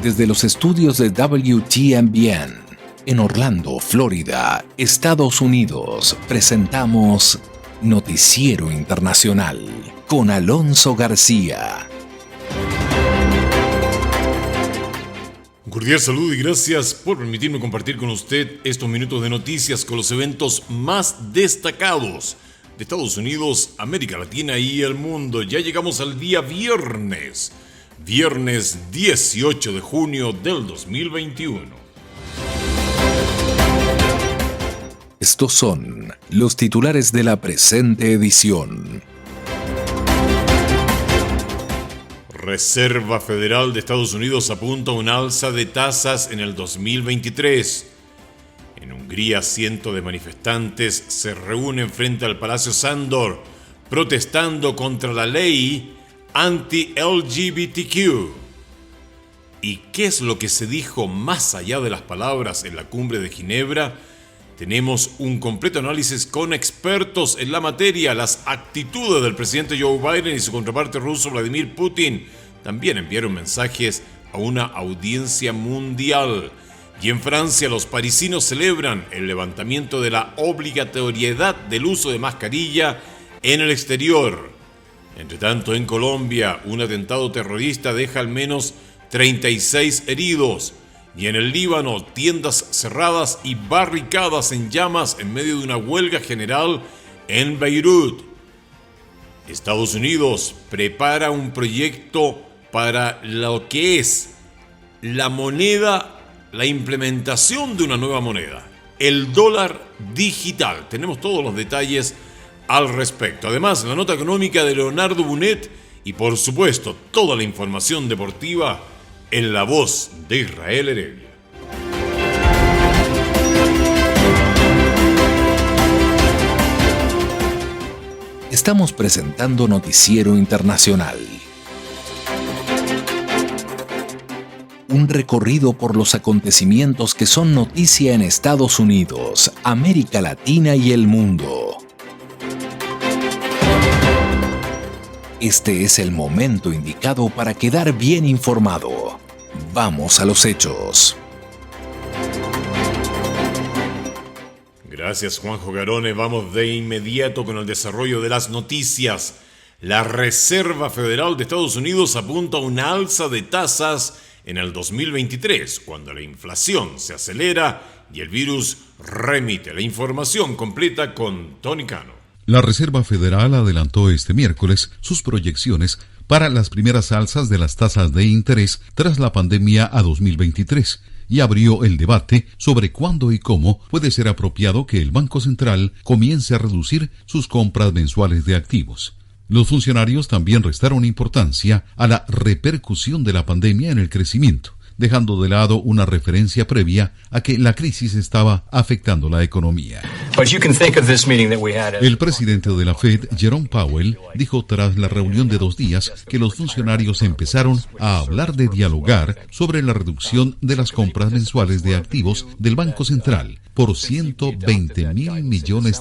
Desde los estudios de WTMBN en Orlando, Florida, Estados Unidos, presentamos Noticiero Internacional con Alonso García. Un cordial saludo y gracias por permitirme compartir con usted estos minutos de noticias con los eventos más destacados de Estados Unidos, América Latina y el mundo. Ya llegamos al día viernes 18 de junio del 2021. Estos son los titulares de la presente edición. Reserva Federal de Estados Unidos apunta a un alza de tasas en el 2023. En Hungría, cientos de manifestantes se reúnen frente al Palacio Sándor, protestando contra la ley anti-LGBTQ. ¿Y qué es lo que se dijo más allá de las palabras en la cumbre de Ginebra? Tenemos un completo análisis con expertos en la materia. Las actitudes del presidente Joe Biden y su contraparte ruso Vladimir Putin también enviaron mensajes a una audiencia mundial. Y en Francia, los parisinos celebran el levantamiento de la obligatoriedad del uso de mascarilla en el exterior. Entre tanto, en Colombia, un atentado terrorista deja al menos 36 heridos. Y en el Líbano, tiendas cerradas y barricadas en llamas en medio de una huelga general en Beirut. Estados Unidos prepara un proyecto para lo que es la moneda, la implementación de una nueva moneda, el dólar digital. Tenemos todos los detalles al respecto. Además, la nota económica de Leonardo Bonet y, por supuesto, toda la información deportiva en la voz de Israel Heredia. Estamos presentando Noticiero Internacional. Un recorrido por los acontecimientos que son noticia en Estados Unidos, América Latina y el mundo. Este es el momento indicado para quedar bien informado. Vamos a los hechos. Gracias, Juanjo Garone. Vamos de inmediato con el desarrollo de las noticias. La Reserva Federal de Estados Unidos apunta a una alza de tasas en el 2023, cuando la inflación se acelera y el virus remite. La información completa con Tony Cano. La Reserva Federal adelantó este miércoles sus proyecciones para las primeras alzas de las tasas de interés tras la pandemia a 2023 y abrió el debate sobre cuándo y cómo puede ser apropiado que el Banco Central comience a reducir sus compras mensuales de activos. Los funcionarios también restaron importancia a la repercusión de la pandemia en el crecimiento, dejando de lado una referencia previa a que la crisis estaba afectando la economía. El presidente de la Fed, Jerome Powell, dijo tras la reunión de 2 días que los funcionarios empezaron a hablar de dialogar sobre la reducción de las compras mensuales de activos del Banco Central por $120,000 millones,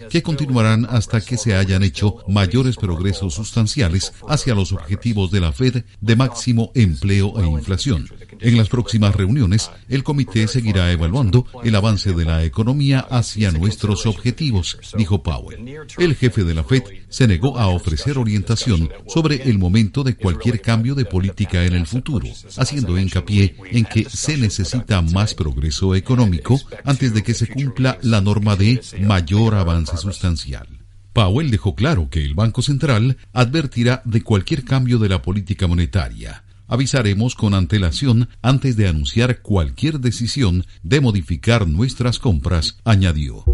que continuarán hasta que se hayan hecho mayores progresos sustanciales hacia los objetivos de la Fed de máximo empleo e inflación. En las próximas reuniones, el comité seguirá evaluando el avance de la economía hacia nuestros objetivos, dijo Powell. El jefe de la Fed se negó a ofrecer orientación sobre el momento de cualquier cambio de política en el futuro, haciendo hincapié en que se necesita más progreso económico antes de que se cumpla la norma de mayor avance sustancial. Powell dejó claro que el Banco Central advertirá de cualquier cambio de la política monetaria. Avisaremos con antelación antes de anunciar cualquier decisión de modificar nuestras compras, añadió.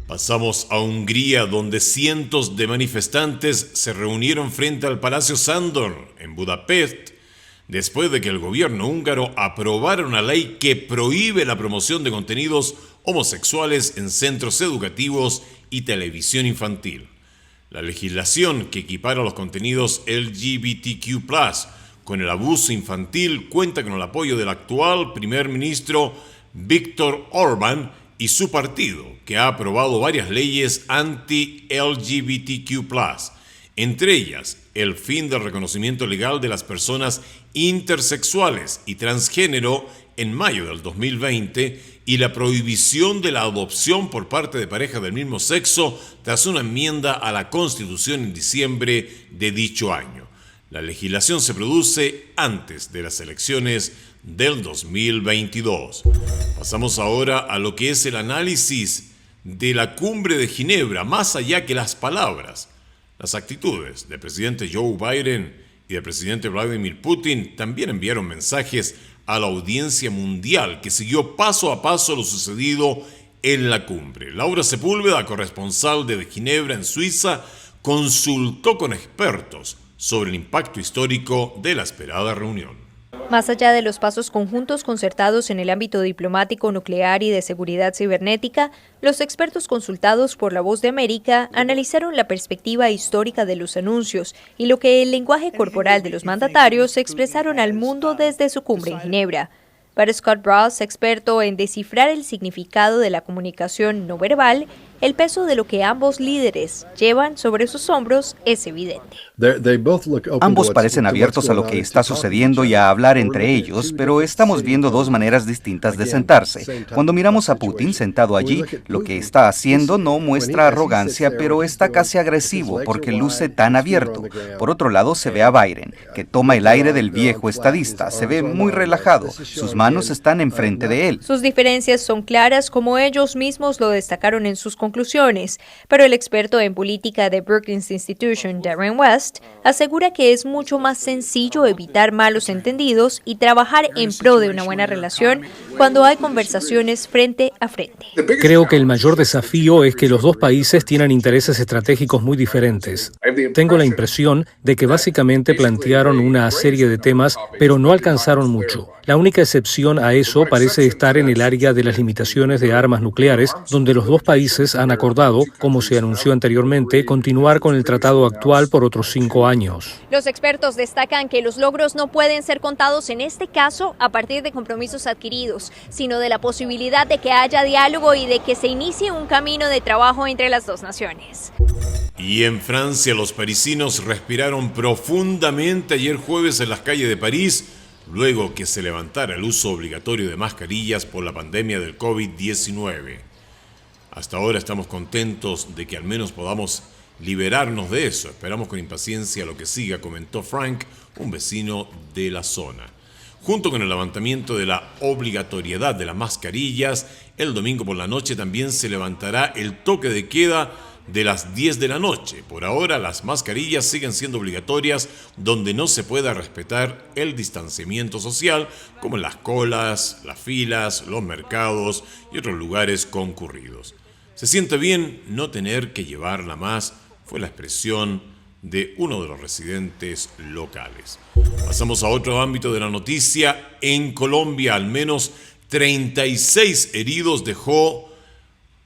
Pasamos a Hungría, donde cientos de manifestantes se reunieron frente al Palacio Sándor, en Budapest, después de que el gobierno húngaro aprobara una ley que prohíbe la promoción de contenidos homosexuales en centros educativos y televisión infantil. La legislación que equipara los contenidos LGBTQ+, con el abuso infantil cuenta con el apoyo del actual primer ministro Viktor Orbán y su partido, que ha aprobado varias leyes anti-LGBTQ+, entre ellas el fin del reconocimiento legal de las personas intersexuales y transgénero en mayo del 2020 y la prohibición de la adopción por parte de parejas del mismo sexo tras una enmienda a la Constitución en diciembre de dicho año. La legislación se produce antes de las elecciones del 2022. Pasamos ahora a lo que es el análisis de la Cumbre de Ginebra, más allá que las palabras. Las actitudes del presidente Joe Biden y del presidente Vladimir Putin también enviaron mensajes a la audiencia mundial que siguió paso a paso lo sucedido en la cumbre. Laura Sepúlveda, corresponsal de Ginebra en Suiza, consultó con expertos sobre el impacto histórico de la esperada reunión. Más allá de los pasos conjuntos concertados en el ámbito diplomático, nuclear y de seguridad cibernética, los expertos consultados por La Voz de América analizaron la perspectiva histórica de los anuncios y lo que el lenguaje corporal de los mandatarios expresaron al mundo desde su cumbre en Ginebra. Para Scott Ross, experto en descifrar el significado de la comunicación no verbal, el peso de lo que ambos líderes llevan sobre sus hombros es evidente. Ambos parecen abiertos a lo que está sucediendo y a hablar entre ellos, pero estamos viendo dos maneras distintas de sentarse. Cuando miramos a Putin sentado allí, lo que está haciendo no muestra arrogancia, pero está casi agresivo porque luce tan abierto. Por otro lado, se ve a Biden, que toma el aire del viejo estadista, se ve muy relajado, sus manos están enfrente de él. Sus diferencias son claras, como ellos mismos lo destacaron en sus conclusiones, pero el experto en política de Brookings Institution, Darren West, asegura que es mucho más sencillo evitar malos entendidos y trabajar en pro de una buena relación cuando hay conversaciones frente a frente. Creo que el mayor desafío es que los dos países tienen intereses estratégicos muy diferentes. Tengo la impresión de que básicamente plantearon una serie de temas, pero no alcanzaron mucho. La única excepción a eso parece estar en el área de las limitaciones de armas nucleares, donde los dos países han acordado, como se anunció anteriormente, continuar con el tratado actual por otros 5 años. Los expertos destacan que los logros no pueden ser contados en este caso a partir de compromisos adquiridos, sino de la posibilidad de que haya diálogo y de que se inicie un camino de trabajo entre las dos naciones. Y en Francia, los parisinos respiraron profundamente ayer jueves en las calles de París, luego que se levantara el uso obligatorio de mascarillas por la pandemia del COVID-19. Hasta ahora estamos contentos de que al menos podamos liberarnos de eso. Esperamos con impaciencia lo que siga, comentó Frank, un vecino de la zona. Junto con el levantamiento de la obligatoriedad de las mascarillas, el domingo por la noche también se levantará el toque de queda de las 10 de la noche. Por ahora, las mascarillas siguen siendo obligatorias donde no se pueda respetar el distanciamiento social, como en las colas, las filas, los mercados y otros lugares concurridos. Se siente bien no tener que llevarla más, fue la expresión de uno de los residentes locales. Pasamos a otro ámbito de la noticia. En Colombia, al menos 36 heridos dejó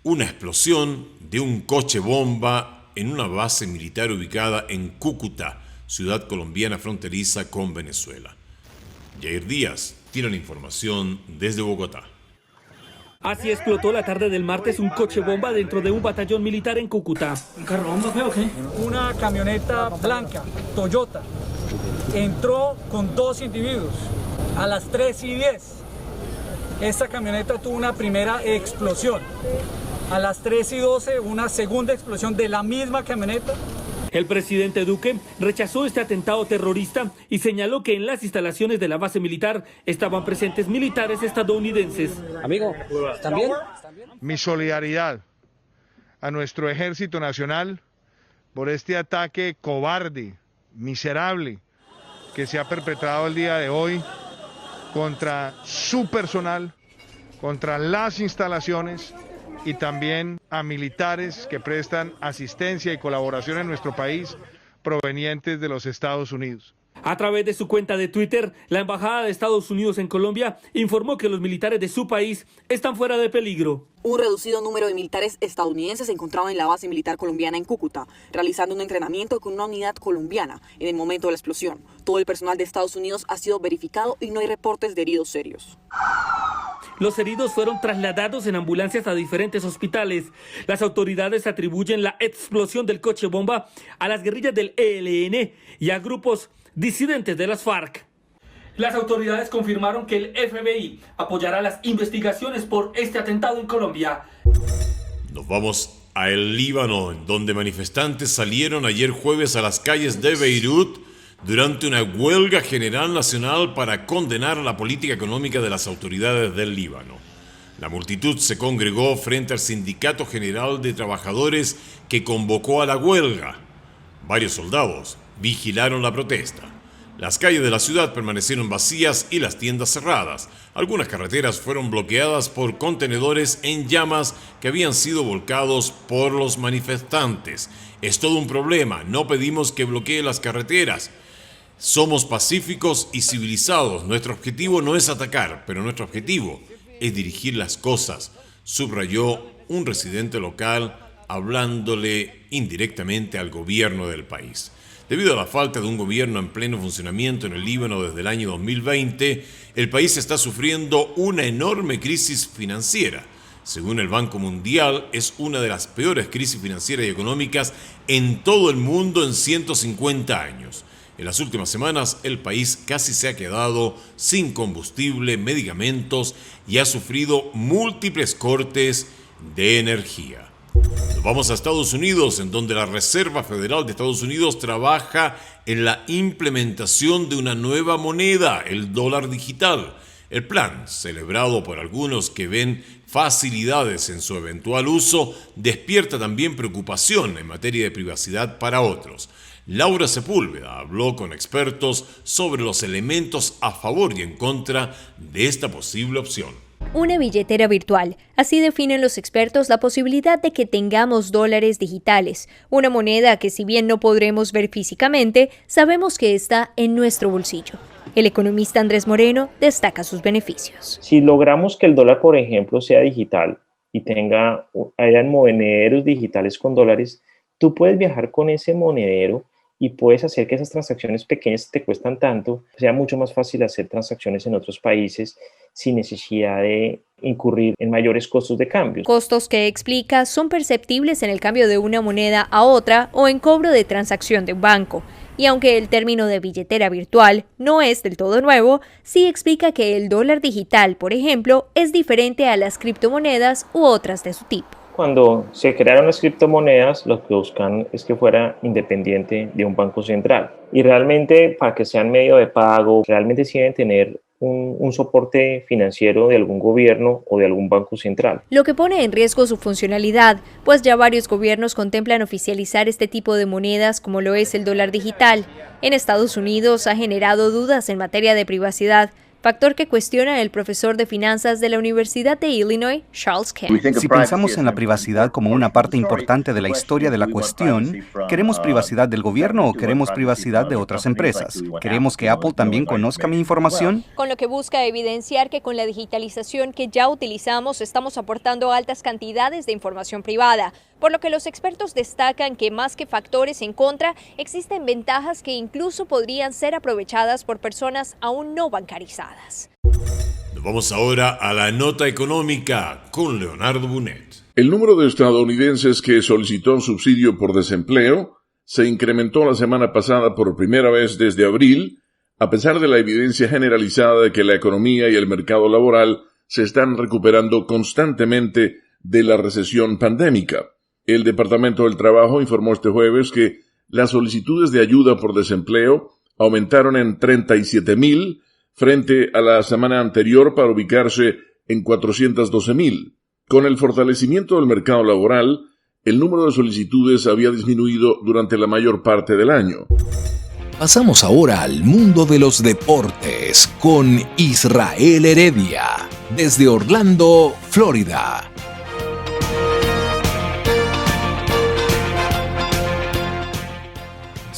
una explosión de un coche bomba en una base militar ubicada en Cúcuta, ciudad colombiana fronteriza con Venezuela. Jair Díaz tiene la información desde Bogotá. Así explotó la tarde del martes un coche bomba dentro de un batallón militar en Cúcuta. ¿Un carro bomba fue o qué? Una camioneta blanca, Toyota, entró con 2 individuos a las 3:10. Esta camioneta tuvo una primera explosión. A las 3:12, una segunda explosión de la misma camioneta. El presidente Duque rechazó este atentado terrorista y señaló que en las instalaciones de la base militar estaban presentes militares estadounidenses. Amigo, ¿también? Mi solidaridad a nuestro Ejército Nacional por este ataque cobarde, miserable, que se ha perpetrado el día de hoy contra su personal, contra las instalaciones y también a militares que prestan asistencia y colaboración en nuestro país provenientes de los Estados Unidos. A través de su cuenta de Twitter, la Embajada de Estados Unidos en Colombia informó que los militares de su país están fuera de peligro. Un reducido número de militares estadounidenses se encontraban en la base militar colombiana en Cúcuta, realizando un entrenamiento con una unidad colombiana en el momento de la explosión. Todo el personal de Estados Unidos ha sido verificado y no hay reportes de heridos serios. Los heridos fueron trasladados en ambulancias a diferentes hospitales. Las autoridades atribuyen la explosión del coche bomba a las guerrillas del ELN y a grupos disidentes de las FARC. Las autoridades confirmaron que el FBI apoyará las investigaciones por este atentado en Colombia. Nos vamos a el Líbano, en donde manifestantes salieron ayer jueves a las calles de Beirut durante una huelga general nacional para condenar la política económica de las autoridades del Líbano. La multitud se congregó frente al Sindicato General de Trabajadores que convocó a la huelga. Varios soldados vigilaron la protesta. Las calles de la ciudad permanecieron vacías y las tiendas cerradas. Algunas carreteras fueron bloqueadas por contenedores en llamas que habían sido volcados por los manifestantes. Es todo un problema, no pedimos que bloquee las carreteras. Somos pacíficos y civilizados. Nuestro objetivo no es atacar, pero nuestro objetivo es dirigir las cosas, subrayó un residente local hablándole indirectamente al gobierno del país. Debido a la falta de un gobierno en pleno funcionamiento en el Líbano desde el año 2020, el país está sufriendo una enorme crisis financiera. Según el Banco Mundial, es una de las peores crisis financieras y económicas en todo el mundo en 150 años. En las últimas semanas, el país casi se ha quedado sin combustible, medicamentos y ha sufrido múltiples cortes de energía. Nos vamos a Estados Unidos, en donde la Reserva Federal de Estados Unidos trabaja en la implementación de una nueva moneda, el dólar digital. El plan, celebrado por algunos que ven facilidades en su eventual uso, despierta también preocupación en materia de privacidad para otros. Laura Sepúlveda habló con expertos sobre los elementos a favor y en contra de esta posible opción. Una billetera virtual. Así definen los expertos la posibilidad de que tengamos dólares digitales, una moneda que si bien no podremos ver físicamente, sabemos que está en nuestro bolsillo. El economista Andrés Moreno destaca sus beneficios. Si logramos que el dólar, por ejemplo, sea digital y hayan monederos digitales con dólares, tú puedes viajar con ese monedero y puedes hacer que esas transacciones pequeñas que te cuestan tanto, sea mucho más fácil hacer transacciones en otros países sin necesidad de incurrir en mayores costos de cambio. Costos que explica son perceptibles en el cambio de una moneda a otra o en cobro de transacción de un banco. Y aunque el término de billetera virtual no es del todo nuevo, sí explica que el dólar digital, por ejemplo, es diferente a las criptomonedas u otras de su tipo. Cuando se crearon las criptomonedas, lo que buscan es que fuera independiente de un banco central. Y realmente, para que sean medio de pago, realmente sí deben tener un soporte financiero de algún gobierno o de algún banco central. Lo que pone en riesgo su funcionalidad, pues ya varios gobiernos contemplan oficializar este tipo de monedas como lo es el dólar digital. En Estados Unidos ha generado dudas en materia de privacidad, factor que cuestiona el profesor de finanzas de la Universidad de Illinois, Charles Kemp. Si pensamos en la privacidad como una parte importante de la historia de la cuestión, ¿queremos privacidad del gobierno o queremos privacidad de otras empresas? ¿Queremos que Apple también conozca mi información? Con lo que busca evidenciar que con la digitalización que ya utilizamos estamos aportando altas cantidades de información privada, por lo que los expertos destacan que más que factores en contra, existen ventajas que incluso podrían ser aprovechadas por personas aún no bancarizadas. Nos vamos ahora a la nota económica con Leonardo Bonet. El número de estadounidenses que solicitó subsidio por desempleo se incrementó la semana pasada por primera vez desde abril, a pesar de la evidencia generalizada de que la economía y el mercado laboral se están recuperando constantemente de la recesión pandémica. El Departamento del Trabajo informó este jueves que las solicitudes de ayuda por desempleo aumentaron en 37,000 frente a la semana anterior para ubicarse en 412,000. Con el fortalecimiento del mercado laboral, el número de solicitudes había disminuido durante la mayor parte del año. Pasamos ahora al mundo de los deportes con Israel Heredia, desde Orlando, Florida.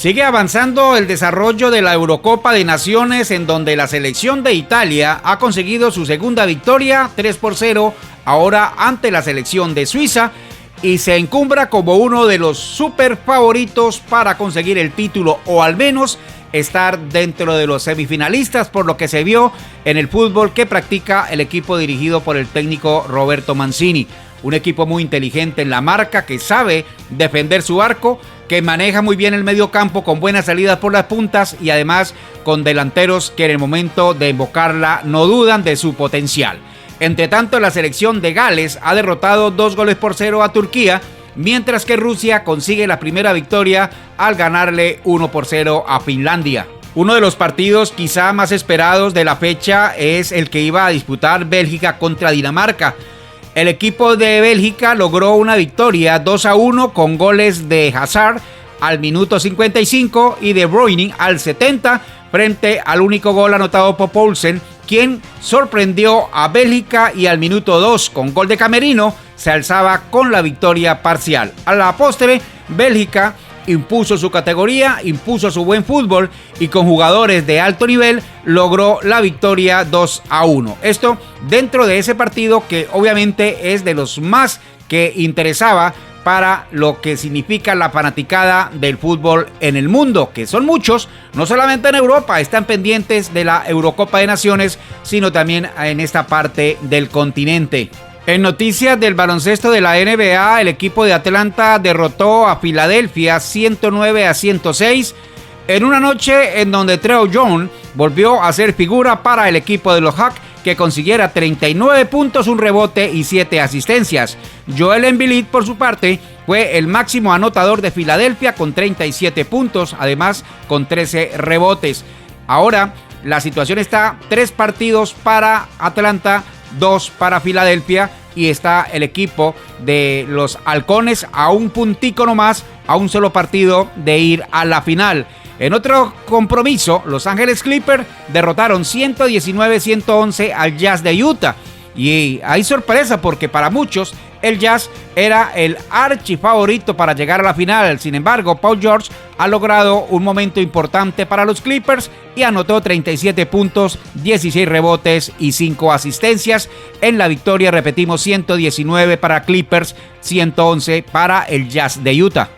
Sigue avanzando el desarrollo de la Eurocopa de Naciones, en donde la selección de Italia ha conseguido su segunda victoria 3-0 ahora ante la selección de Suiza y se encumbra como uno de los super favoritos para conseguir el título o al menos estar dentro de los semifinalistas, por lo que se vio en el fútbol que practica el equipo dirigido por el técnico Roberto Mancini. Un equipo muy inteligente en la marca, que sabe defender su arco, que maneja muy bien el medio campo con buenas salidas por las puntas y además con delanteros que en el momento de invocarla no dudan de su potencial. Entre tanto, la selección de Gales ha derrotado 2-0 a Turquía, mientras que Rusia consigue la primera victoria al ganarle 1-0 a Finlandia. Uno de los partidos quizá más esperados de la fecha es el que iba a disputar Bélgica contra Dinamarca. El equipo de Bélgica logró una victoria 2-1 con goles de Hazard al minuto 55 y de Bruyne al 70 frente al único gol anotado por Poulsen, quien sorprendió a Bélgica y al minuto 2 con gol de Camerino se alzaba con la victoria parcial. A la postre, Bélgica impuso su categoría, impuso su buen fútbol y con jugadores de alto nivel logró la victoria 2-1. Esto dentro de ese partido que obviamente es de los más que interesaba para lo que significa la fanaticada del fútbol en el mundo, que son muchos, no solamente en Europa, están pendientes de la Eurocopa de Naciones, sino también en esta parte del continente. En noticias del baloncesto de la NBA, el equipo de Atlanta derrotó a Filadelfia 109-106 en una noche en donde Trey Young volvió a ser figura para el equipo de los Hawks, que consiguiera 39 puntos, un rebote y 7 asistencias. Joel Embiid, por su parte, fue el máximo anotador de Filadelfia con 37 puntos, además con 13 rebotes. Ahora la situación está 3 partidos para Atlanta, 2 para Filadelfia y está el equipo de los Halcones a un puntico nomás, a un solo partido de ir a la final. En otro compromiso, Los Ángeles Clippers derrotaron 119-111 al Jazz de Utah. Y hay sorpresa porque para muchos el Jazz era el archifavorito para llegar a la final. Sin embargo, Paul George ha logrado un momento importante para los Clippers y anotó 37 puntos, 16 rebotes y 5 asistencias en la victoria. Repetimos, 119 para Clippers, 111 para el Jazz de Utah.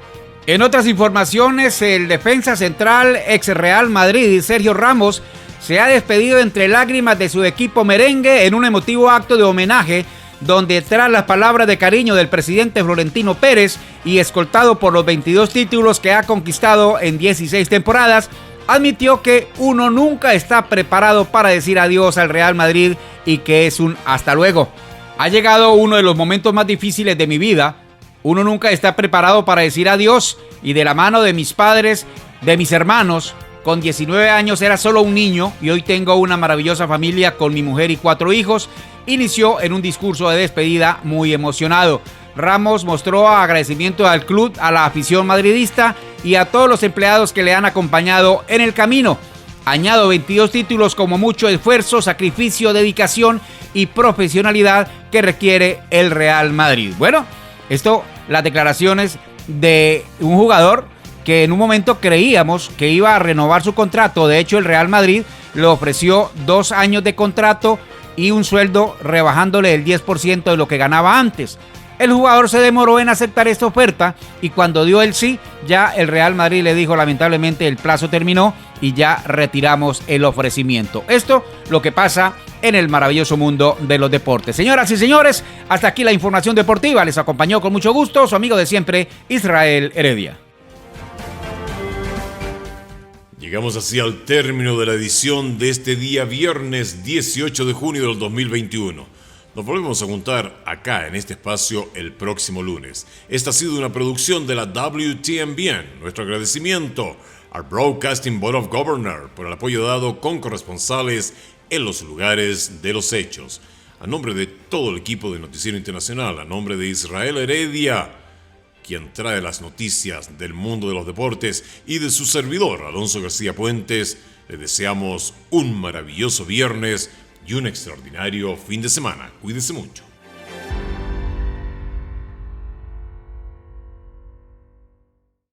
En otras informaciones, el defensa central ex Real Madrid, Sergio Ramos, se ha despedido entre lágrimas de su equipo merengue en un emotivo acto de homenaje, donde tras las palabras de cariño del presidente Florentino Pérez y escoltado por los 22 títulos que ha conquistado en 16 temporadas, admitió que uno nunca está preparado para decir adiós al Real Madrid y que es un hasta luego. Ha llegado uno de los momentos más difíciles de mi vida. Uno nunca está preparado para decir adiós y de la mano de mis padres, de mis hermanos. Con 19 años era solo un niño y hoy tengo una maravillosa familia con mi mujer y 4 hijos. Inició en un discurso de despedida muy emocionado. Ramos mostró agradecimiento al club, a la afición madridista y a todos los empleados que le han acompañado en el camino. Añado 22 títulos como mucho esfuerzo, sacrificio, dedicación y profesionalidad que requiere el Real Madrid. Bueno, las declaraciones de un jugador que en un momento creíamos que iba a renovar su contrato. De hecho, el Real Madrid le ofreció 2 años de contrato y un sueldo rebajándole el 10% de lo que ganaba antes. El jugador se demoró en aceptar esta oferta y cuando dio el sí, ya el Real Madrid le dijo lamentablemente el plazo terminó y ya retiramos el ofrecimiento. Esto lo que pasa en el maravilloso mundo de los deportes. Señoras y señores, hasta aquí la información deportiva. Les acompañó con mucho gusto su amigo de siempre, Israel Heredia. Llegamos así al término de la edición de este día viernes 18 de junio del 2021. Nos volvemos a juntar acá en este espacio el próximo lunes. Esta ha sido una producción de la WTMBN. Nuestro agradecimiento al Broadcasting Board of Governors por el apoyo dado con corresponsales en los lugares de los hechos. A nombre de todo el equipo de Noticiero Internacional, a nombre de Israel Heredia, quien trae las noticias del mundo de los deportes, y de su servidor, Alonso García Puentes, le deseamos un maravilloso viernes y un extraordinario fin de semana. Cuídense mucho.